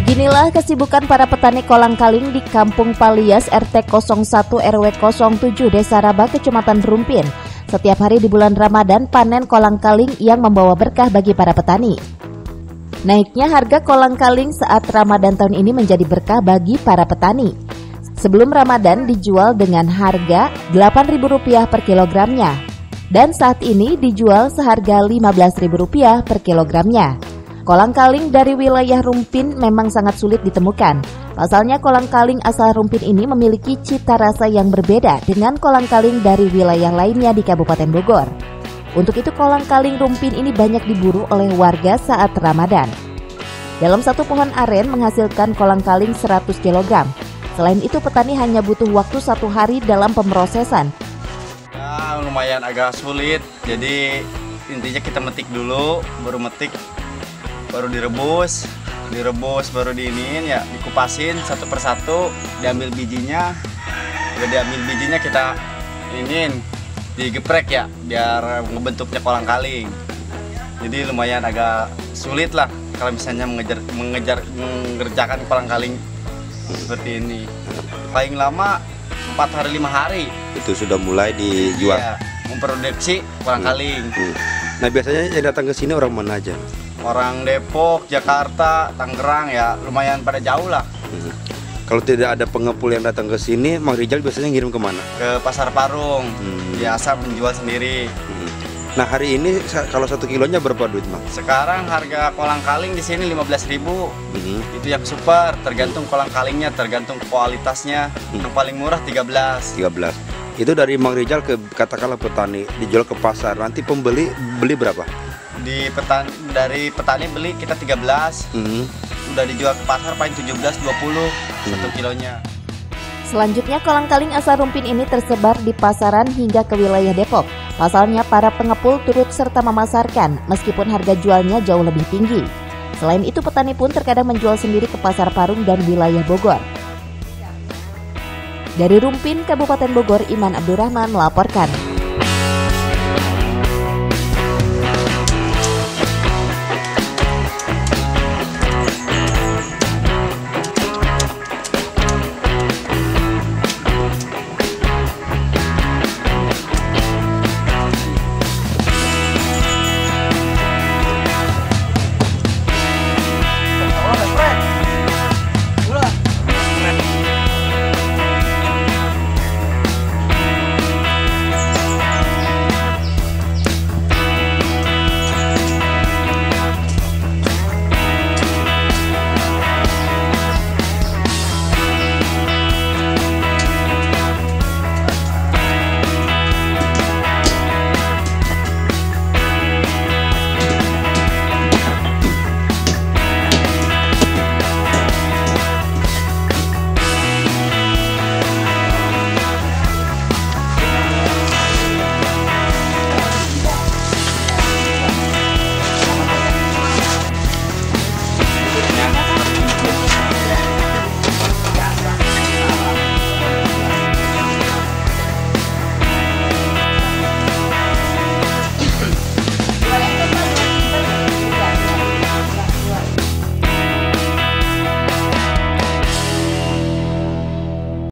Beginilah kesibukan para petani kolang-kaling di Kampung Palias RT 01 RW 07 Desa Raba, Kecamatan Rumpin. Setiap hari di bulan Ramadan panen kolang-kaling yang membawa berkah bagi para petani. Naiknya harga kolang-kaling saat Ramadan tahun ini menjadi berkah bagi para petani. Sebelum Ramadan dijual dengan harga Rp8.000 per kilogramnya. Dan saat ini dijual seharga Rp15.000 per kilogramnya. Kolang-kaling dari wilayah Rumpin memang sangat sulit ditemukan. Pasalnya kolang-kaling asal Rumpin ini memiliki cita rasa yang berbeda dengan kolang-kaling dari wilayah lainnya di Kabupaten Bogor. Untuk itu kolang-kaling Rumpin ini banyak diburu oleh warga saat Ramadan. Dalam satu pohon aren menghasilkan kolang-kaling 100 kg. Selain itu petani hanya butuh waktu 1 hari dalam pemrosesan. Ya, lumayan agak sulit, jadi intinya kita metik dulu, baru metik, baru direbus baru diiniin ya, dikupasin satu persatu, diambil bijinya. Udah diambil bijinya kita iniin, digeprek ya, biar ngebentuknya kolang-kaling. Jadi lumayan agak sulit lah kalau misalnya mengerjakan kolang-kaling seperti ini. Paling lama 4 hari 5 hari. Itu sudah mulai dijual. Iya, memproduksi kolang-kaling. Nah biasanya yang datang ke sini orang mana aja? Orang Depok, Jakarta, Tangerang ya lumayan pada jauh lah. Kalau tidak ada pengepul yang datang ke sini, Mang Rijal biasanya ngirim kemana? Ke Pasar Parung, biasa menjual sendiri. Nah hari ini kalau 1 kilonya berapa duit, Mang? Sekarang harga kolang-kaling di sini 15.000. Itu yang super, tergantung kolang-kalingnya, tergantung kualitasnya. Yang paling murah 13. Itu dari Mang Rijal ke katakanlah petani dijual ke pasar, nanti pembeli beli berapa? Dari petani beli kita 13, udah dijual ke pasar paling 17-20 1 kilonya. Selanjutnya kolang-kaling asal Rumpin ini tersebar di pasaran hingga ke wilayah Depok. Pasalnya para pengepul turut serta memasarkan meskipun harga jualnya jauh lebih tinggi. Selain itu petani pun terkadang menjual sendiri ke Pasar Parung dan wilayah Bogor. Dari Rumpin, Kabupaten Bogor, Iman Abdurrahman melaporkan.